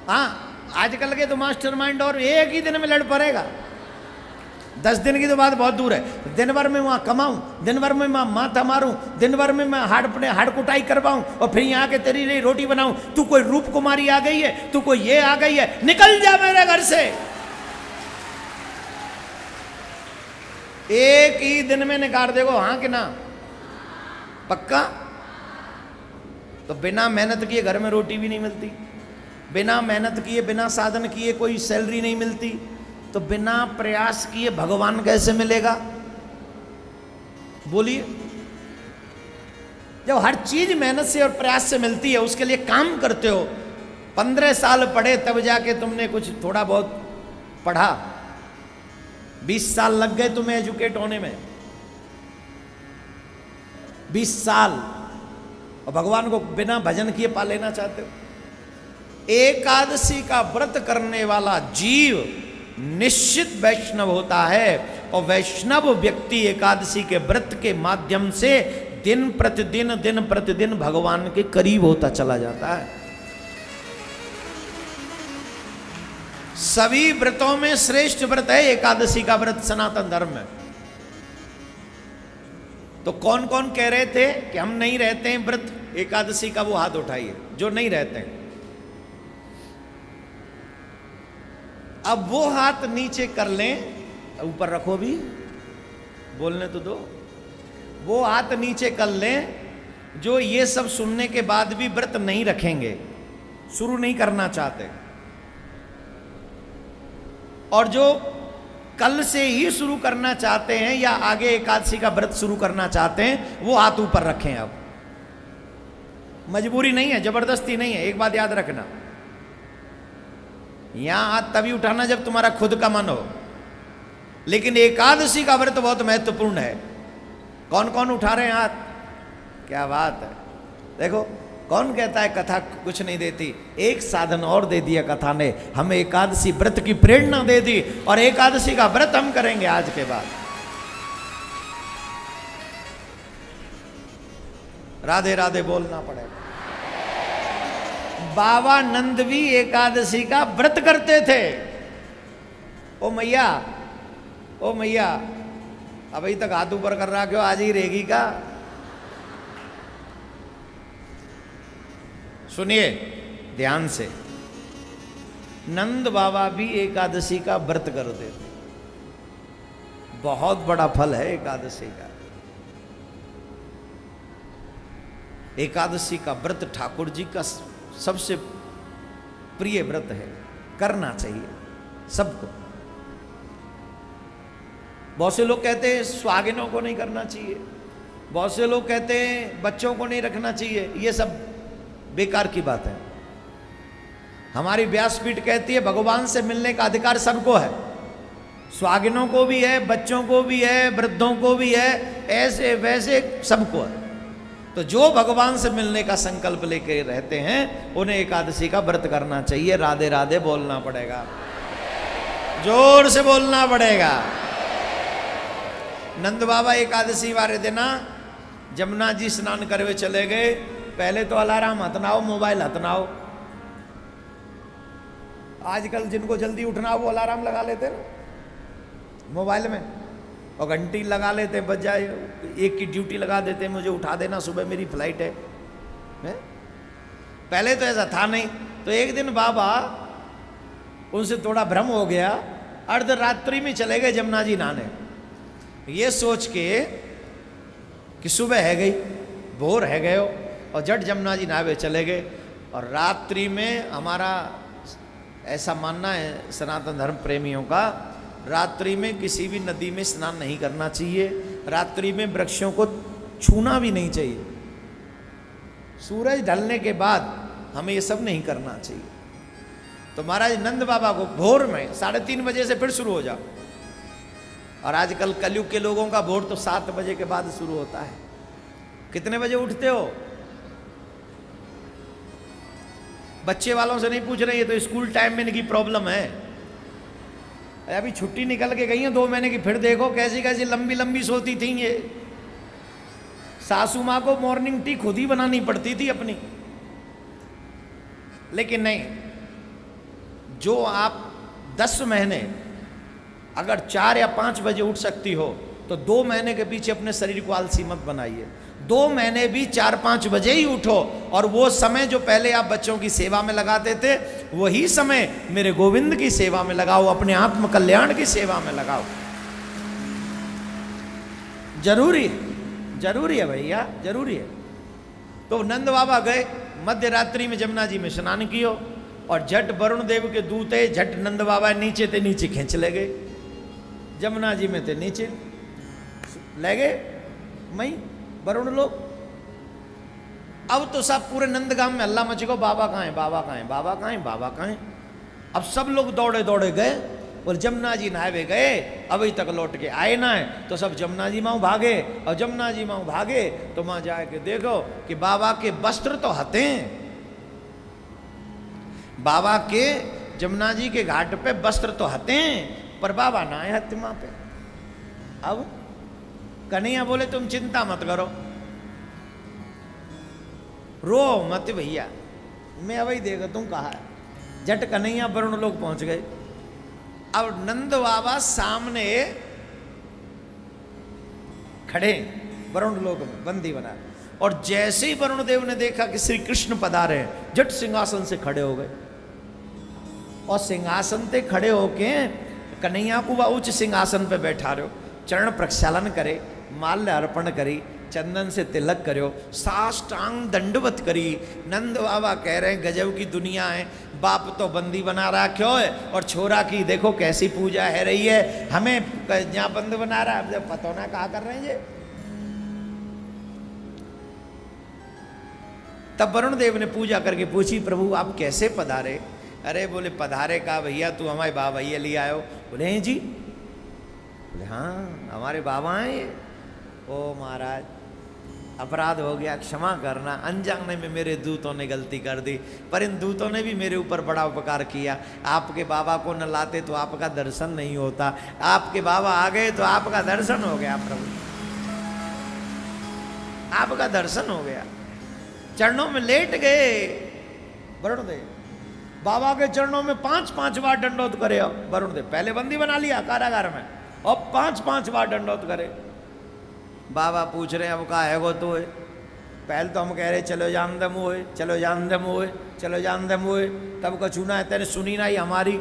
हाँ, आजकल के तो मास्टरमाइंड और एक ही दिन में लड़ पड़ेगा। 10 दिन की तो बात बहुत दूर है। दिन भर में वहां कमाऊं, दिन भर में मैं माथा मारूं, दिन भर में मैं हाड़ कुटाई करवाऊं, और फिर यहाँ के तेरी लिए रोटी बनाऊं। तू कोई रूप कुमारी आ गई है, तू कोई ये आ गई है, निकल जा मेरे घर से। एक ही दिन में निकाल देगो, हाँ कि ना? पक्का? तो बिना मेहनत किए घर में रोटी भी नहीं मिलती, बिना मेहनत किए, बिना साधन किए कोई सैलरी नहीं मिलती, तो बिना प्रयास किए भगवान कैसे मिलेगा? बोलिए। जब हर चीज मेहनत से और प्रयास से मिलती है, उसके लिए काम करते हो। 15 साल पढ़े तब जाके तुमने कुछ थोड़ा बहुत पढ़ा, 20 साल लग गए तुम्हें एजुकेट होने में, 20 साल, और भगवान को बिना भजन किए पा लेना चाहते हो। एकादशी का व्रत करने वाला जीव निश्चित वैष्णव होता है, और वैष्णव व्यक्ति एकादशी के व्रत के माध्यम से दिन प्रतिदिन भगवान के करीब होता चला जाता है। सभी व्रतों में श्रेष्ठ व्रत है एकादशी का व्रत सनातन धर्म में। तो कौन कौन कह रहे थे कि हम नहीं रहते हैं व्रत एकादशी का, वो हाथ उठाइए जो नहीं रहते हैं। अब वो हाथ नीचे कर लें, ऊपर रखो भी, बोलने तो दो। वो हाथ नीचे कर लें जो ये सब सुनने के बाद भी व्रत नहीं रखेंगे, शुरू नहीं करना चाहते, और जो कल से ही शुरू करना चाहते हैं या आगे एकादशी का व्रत शुरू करना चाहते हैं, वो हाथ ऊपर रखें। अब मजबूरी नहीं है, जबरदस्ती नहीं है, एक बात याद रखना। यहां हाथ तभी उठाना जब तुम्हारा खुद का मन हो, लेकिन एकादशी का व्रत बहुत महत्वपूर्ण है। कौन कौन उठा रहे हैं हाथ? क्या बात है। देखो, कौन कहता है कथा कुछ नहीं देती? एक साधन और दे दिया कथा ने, हमें एकादशी व्रत की प्रेरणा दे दी, और एकादशी का व्रत हम करेंगे आज के बाद। राधे राधे बोलना पड़ेगा। बाबा नंद भी एकादशी का व्रत करते थे। ओ मैया, ओ मैया, अभी तक हाथ ऊपर कर रहा, क्यों आज ही रहेगी का? सुनिए ध्यान से, नंद बाबा भी एकादशी का व्रत करते थे। बहुत बड़ा फल है एकादशी का। एकादशी का व्रत ठाकुर जी का सबसे प्रिय व्रत है, करना चाहिए सबको। बहुत से लोग कहते हैं सुहागिनों को नहीं करना चाहिए, बहुत से लोग कहते हैं बच्चों को नहीं रखना चाहिए। ये सब बेकार की बात है। हमारी व्यासपीठ कहती है भगवान से मिलने का अधिकार सबको है, सुहागिनों को भी है, बच्चों को भी है, वृद्धों को भी है, ऐसे वैसे सबको है। तो जो भगवान से मिलने का संकल्प लेके रहते हैं उन्हें एकादशी का व्रत करना चाहिए। राधे राधे बोलना पड़ेगा, जोर से बोलना पड़ेगा। नंद बाबा एकादशी वाले दिन जमुना जी स्नान करवे चले गए। पहले तो अलार्म हथनाओ, मोबाइल हथनाओ। आजकल जिनको जल्दी उठना वो अलार्म लगा लेते ना मोबाइल में, और घंटी लगा लेते, बज जाए, एक की ड्यूटी लगा देते, मुझे उठा देना, सुबह मेरी फ्लाइट है? पहले तो ऐसा था नहीं। तो एक दिन बाबा उनसे थोड़ा भ्रम हो गया, अर्धरात्रि में चले गए जमुना जी नहाने, ये सोच के कि सुबह है गई, भोर है गए, और जट जमुना जी नहावे चले गए। और रात्रि में हमारा ऐसा मानना है सनातन धर्म प्रेमियों का, रात्रि में किसी भी नदी में स्नान नहीं करना चाहिए, रात्रि में वृक्षों को छूना भी नहीं चाहिए, सूरज ढलने के बाद हमें ये सब नहीं करना चाहिए। तो महाराज नंद बाबा को भोर में 3:30 बजे से फिर शुरू हो जाओ। और आजकल कलयुग के लोगों का भोर तो 7 बजे के बाद शुरू होता है। कितने बजे उठते हो? बच्चे वालों से नहीं पूछ रहे, ये तो स्कूल टाइम में इनकी प्रॉब्लम है। अभी छुट्टी निकल के गई है 2 महीने की, फिर देखो कैसी कैसी लंबी लंबी सोती थी ये। सासू माँ को मॉर्निंग टी खुद ही बनानी पड़ती थी अपनी। लेकिन नहीं, जो आप 10 महीने अगर 4 या 5 बजे उठ सकती हो तो 2 महीने के पीछे अपने शरीर को आलसी मत बनाइए। 2 महीने भी 4-5 बजे ही उठो, और वो समय जो पहले आप बच्चों की सेवा में लगाते थे वही समय मेरे गोविंद की सेवा में लगाओ, अपने आत्म कल्याण की सेवा में लगाओ। जरूरी है भैया, जरूरी है। तो नंद बाबा गए, मध्य रात्रि में जमुना जी में स्नान कियो, और झट वरुण देव के दूते झट नंद बाबा नीचे ते नीचे खींच ले गए, जमुना जी में ते नीचे ले गए मई वरुण लोग। अब तो सब पूरे नंदगाम में हल्ला मच गया, बाबा कहाँ है, बाबा कहाँ है, बाबा कहाँ है, बाबा कहाँ है। अब सब लोग दौड़े दौड़े गए और जमुना जी नहावे गए, अभी तक लौट के आए ना है। तो सब जमुना जी माँ भागे, और जमुना जी माँ भागे तो माँ जाके देखो कि बाबा के वस्त्र तो हते हैं, बाबा के जमुना जी के घाट पे वस्त्र तो हते हैं, पर बाबा ना है हत्या माँ पे। अब कन्हैया बोले तुम चिंता मत करो, रो मत भैया, मैं अभी देखा तुम कहा है। झट कन्हैया वरुण लोग पहुंच गए। अब नंद बाबा सामने खड़े वरुण लोक में बंदी बना, और जैसे ही वरुण देव ने देखा कि श्री कृष्ण पधारे, झट सिंहासन से खड़े हो गए, और सिंहासन पे खड़े होके कन्हैया को वह उच्च सिंहासन पे बैठा रहे हो, चरण प्रक्षालन करे, माल्य अर्पण करी, चंदन से तिलक करो, साष्टांग दंडवत करी। नंद बाबा कह रहे हैं गजब की दुनिया है, बाप तो बंदी बना रहा क्यों है, और छोरा की देखो कैसी पूजा है रही है, हमें यहाँ बंद बना रहा है, पता ना कहा कर रहे हैं ये। तब वरुण देव ने पूजा करके पूछी, प्रभु आप कैसे पधारे? अरे बोले पधारे का भैया तू हमारे बाबा ये ले आयो। बोले हैं जी? बोले हाँ हमारे बाबा हैं ये। ओ महाराज अपराध हो गया, क्षमा करना, अनजाने में मेरे दूतों ने गलती कर दी, पर इन दूतों ने भी मेरे ऊपर बड़ा उपकार किया। आपके बाबा को न लाते तो आपका दर्शन नहीं होता, आपके बाबा आ गए तो आपका दर्शन हो गया, प्रभु आपका दर्शन हो गया। चरणों में लेट गए वरुण देव, बाबा के चरणों में 5-5 बार दंडोत करे वरुण देव। पहले बंदी बना लिया कारागार में, और 5-5 बार दंडोत करे। बाबा पूछ रहे हैं अब का है वो तो है। पहले तो हम कह रहे चलो जान दे मुँह, चलो जान दे मुँह, चलो जान दे मुँह, तब कछू ना है तेरे सुनी ना ही हमारी।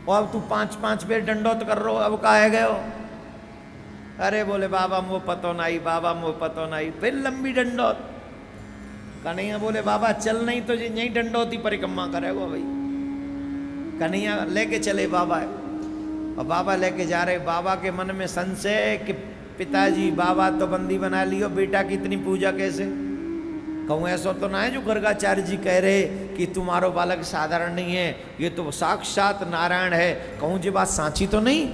और अब तू 5-5 बेर दंडोत कर रो, अब का है गए हो। अरे बोले बाबा मुँह पतो नहीं, बाबा मुँह पतो नहीं। फिर लंबी दंडोत। कन्हैया बोले बाबा चल नहीं तो यही दंडोती परिक्रमा करेगा भाई। कन्हैया लेके चले बाबा, और बाबा लेके जा रहे। बाबा के मन में संशय कि पिताजी बाबा तो बंदी बना लियो, बेटा की इतनी पूजा कैसे। कहूँ ऐसा तो ना है जो गर्गाचार्य जी कह रहे कि तुम्हारो बालक साधारण नहीं है, ये तो साक्षात नारायण है। कहूँ जी बात सांची तो नहीं।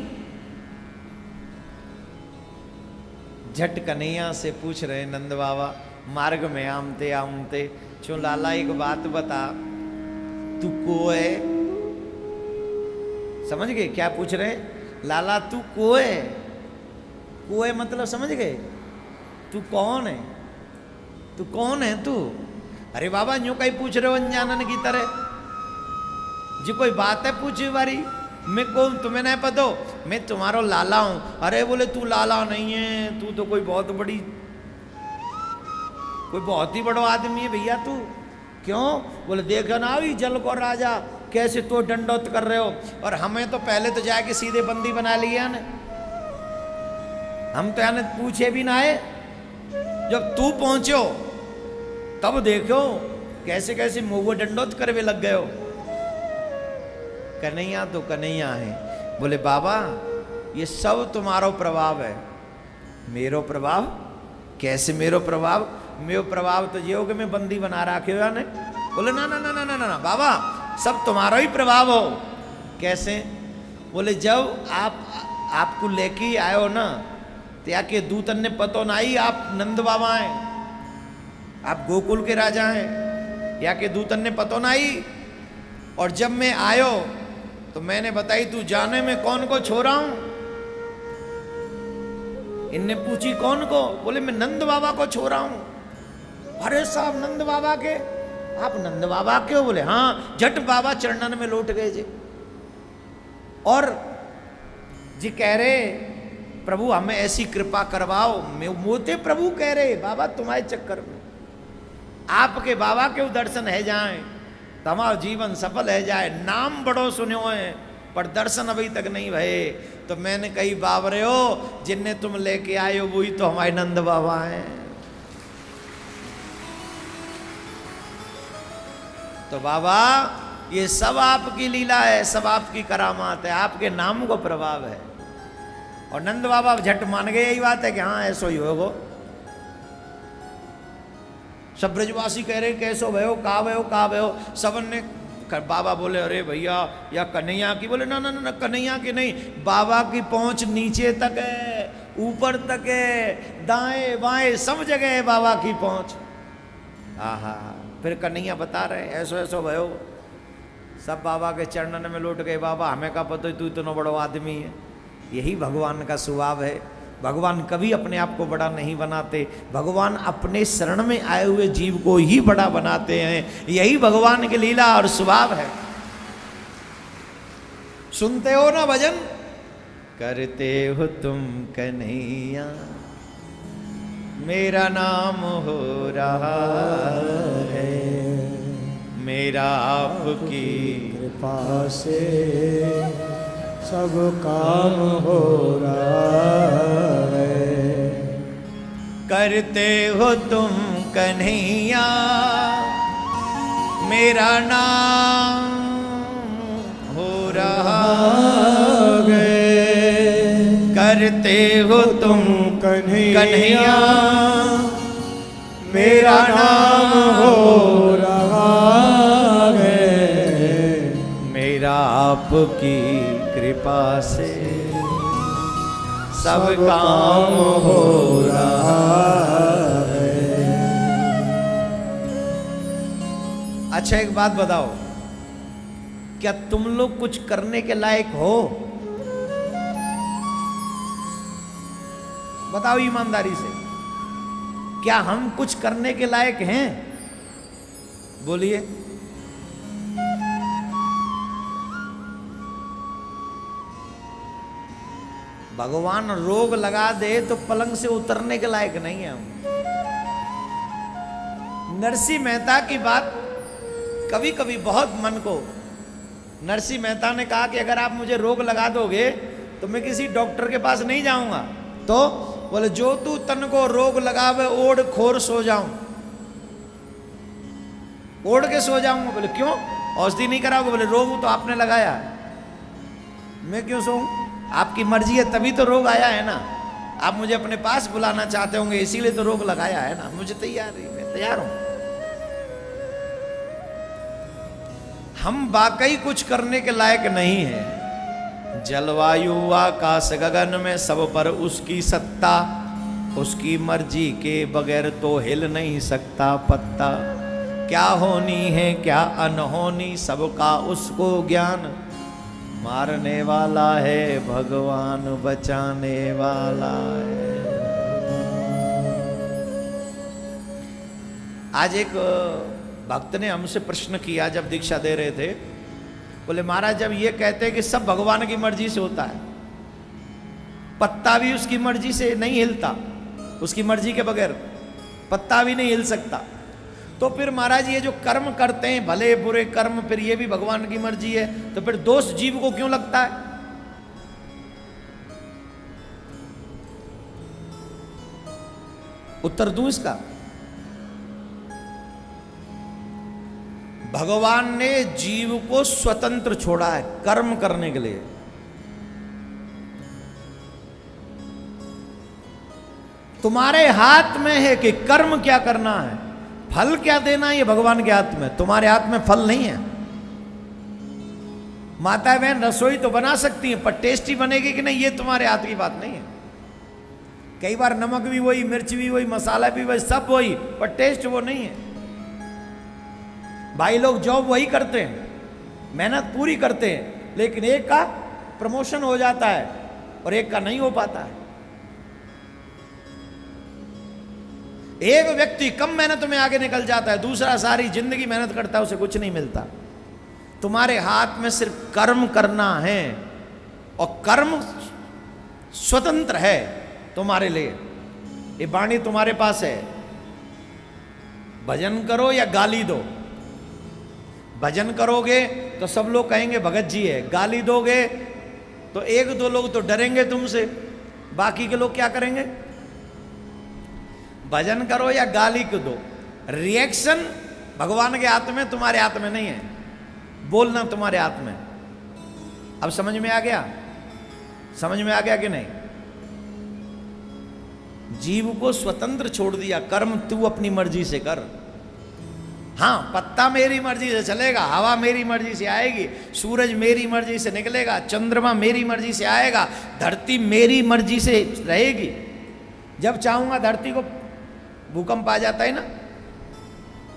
झट कन्हैया से पूछ रहे नंद बाबा मार्ग में आमते आमते, चो लाला एक बात बता, तू को है। समझ गए क्या पूछ रहे। लाला तू को है। को है मतलब समझ गए, तू कौन है, तू कौन है तू। अरे बाबा यूं कहीं पूछ रहे हो अनजानन की तरह जी, कोई बात है पूछी बारी। मैं कौन तुम्हें नहीं पता, मैं तुम्हारा लाला हूं। अरे बोले तू लाला नहीं है, तू तो कोई बहुत ही बड़ा आदमी है भैया तू। क्यों बोले देखो ना अभी जल को राजा कैसे तो दंडोत कर रहे हो, और हमें तो पहले तो जाके सीधे बंदी बना लिया ना। हम तो यानी पूछे भी ना है, जब तू पहुंचो तब देखो कैसे कैसे मुँह दंडोत करवे लग गए हो। कन्हैया तो कन्हैया है। बोले बाबा ये सब तुम्हारो प्रभाव है। मेरो प्रभाव कैसे मेरो प्रभाव, मेरो प्रभाव तो ये हो कि मैं बंदी बना रखे हो ने। बोले ना ना ना ना ना ना बाबा सब तुम्हारा ही प्रभाव हो। कैसे। बोले जब आपको लेके आयो ना तो या के दूतन ने पतो ना ही आप नंद बाबा हैं, आप गोकुल के राजा हैं, या के दूतन ने पतो ना ही। और जब मैं आयो तो मैंने बताई तू जाने में कौन को छोड़ा हूं। इनने पूछी कौन को, बोले मैं नंद बाबा को छोड़ा हूं। अरे साहब नंद बाबा के, आप नंद बाबा के हो। बोले हाँ। झट बाबा चरणन में लौट गए जी, और जी कह रहे प्रभु हमें ऐसी कृपा करवाओ। मोते प्रभु कह रहे बाबा तुम्हारे चक्कर में आपके बाबा के दर्शन है जाए तो हमारा जीवन सफल है जाए। नाम बड़ो सुनो है पर दर्शन अभी तक नहीं भये। तो मैंने कही बाबरे हो जिन्हें तुम लेके आए हो वही तो हमारे नंद बाबा हैं। तो बाबा ये सब आपकी लीला है, सब आपकी करामात है, आपके नाम को प्रभाव है। और नंद बाबा झट मान गए यही बात है कि हाँ ऐसो ही होगो। सब ब्रजवासी कह रहे कैसो भयो का भयो का भयो। सबन ने बाबा बोले अरे भैया या कन्हैया की। बोले ना ना ना कन्हैया की नहीं, बाबा की पहुंच नीचे तक है, ऊपर तक है, दाएं बाएं सब जगह है बाबा की पहुंच। आहा। फिर कन्हैया बता रहे ऐसो ऐसो भयो। सब बाबा के चरणन में लौट गए। बाबा हमें का पता तू इतना बड़ा आदमी है। यही भगवान का स्वभाव है। भगवान कभी अपने आप को बड़ा नहीं बनाते, भगवान अपने शरण में आए हुए जीव को ही बड़ा बनाते हैं। यही भगवान की लीला और स्वभाव है। सुनते हो ना भजन, करते हो तुम कन्हैया मेरा नाम हो रहा है, मेरा आपकी कृपा से सब काम हो रहा है। करते हो तुम कन्हैया मेरा नाम हो रहा है। करते हो तुम कन्हैया मेरा नाम हो रहा है। मेरा आपकी कृपा से सब काम हो रहा है। अच्छा एक बात बताओ, क्या तुम लोग कुछ करने के लायक हो? बताओ ईमानदारी से, क्या हम कुछ करने के लायक हैं? बोलिए। भगवान रोग लगा दे तो पलंग से उतरने के लायक नहीं है हम। नरसिंह मेहता की बात कभी कभी बहुत मन को, नरसिंह मेहता ने कहा कि अगर आप मुझे रोग लगा दोगे तो मैं किसी डॉक्टर के पास नहीं जाऊंगा। तो बोले जो तू तन को रोग लगावे ओढ़ खोर सो जाऊं, ओढ़ के सो जाऊंगा। बोले क्यों, औषधि नहीं कराओगे? बोले रोग तो आपने लगाया, मैं क्यों सोऊं? आपकी मर्जी है तभी तो रोग आया है ना। आप मुझे अपने पास बुलाना चाहते होंगे इसीलिए तो रोग लगाया है ना। मुझे तैयार है, मैं तैयार हूं। हम वाकई कुछ करने के लायक नहीं है। जलवायु आकाश गगन में सब पर उसकी सत्ता, उसकी मर्जी के बगैर तो हिल नहीं सकता पत्ता। क्या होनी है क्या अनहोनी सबका उसको ज्ञान, मारने वाला है भगवान बचाने वाला है। आज एक भक्त ने हमसे प्रश्न किया जब दीक्षा दे रहे थे। बोले महाराज जब ये कहते हैं कि सब भगवान की मर्जी से होता है, पत्ता भी उसकी मर्जी से नहीं हिलता, उसकी मर्जी के बगैर पत्ता भी नहीं हिल सकता, तो फिर महाराज ये जो कर्म करते हैं भले बुरे कर्म, फिर ये भी भगवान की मर्जी है, तो फिर दोष जीव को क्यों लगता है? उत्तर दूं इसका, भगवान ने जीव को स्वतंत्र छोड़ा है कर्म करने के लिए। तुम्हारे हाथ में है कि कर्म क्या करना है, फल क्या देना है, ये भगवान के हाथ में, तुम्हारे हाथ में फल नहीं है। माता बहन रसोई तो बना सकती है पर टेस्टी बनेगी कि नहीं ये तुम्हारे हाथ की बात नहीं है। कई बार नमक भी वही, मिर्च भी वही, मसाला भी वही, सब वही, पर टेस्ट वो नहीं है। भाई लोग जॉब वही करते हैं, मेहनत पूरी करते हैं, लेकिन एक का प्रमोशन हो जाता है और एक का नहीं हो पाता है। एक व्यक्ति कम मेहनत में आगे निकल जाता है, दूसरा सारी जिंदगी मेहनत करता है, उसे कुछ नहीं मिलता। तुम्हारे हाथ में सिर्फ कर्म करना है और कर्म स्वतंत्र है तुम्हारे लिए। ये वाणी तुम्हारे पास है, भजन करो या गाली दो। भजन करोगे तो सब लोग कहेंगे भगत जी है, गाली दोगे तो एक दो लोग तो डरेंगे तुमसे, बाकी के लोग क्या करेंगे? भजन करो या गाली को दो, रिएक्शन भगवान के हाथ में, तुम्हारे हाथ में नहीं है। बोलना तुम्हारे हाथ में। अब समझ में आ गया? समझ में आ गया कि नहीं? जीव को स्वतंत्र छोड़ दिया, कर्म तू अपनी मर्जी से कर। हाँ, पत्ता मेरी मर्जी से चलेगा, हवा मेरी मर्जी से आएगी, सूरज मेरी मर्जी से निकलेगा, चंद्रमा मेरी मर्जी से आएगा, धरती मेरी मर्जी से रहेगी। जब चाहूंगा धरती को भूकंप आ जाता है ना,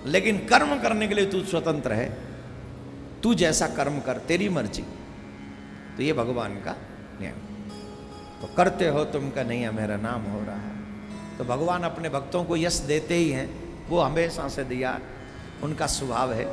लेकिन कर्म करने के लिए तू स्वतंत्र है। तू जैसा कर्म कर, तेरी मर्जी। तो ये भगवान का नियम। तो करते हो तुम का नहीं है मेरा नाम हो रहा है। तो भगवान अपने भक्तों को यश देते ही हैं, वो हमेशा से दिया, उनका स्वभाव है।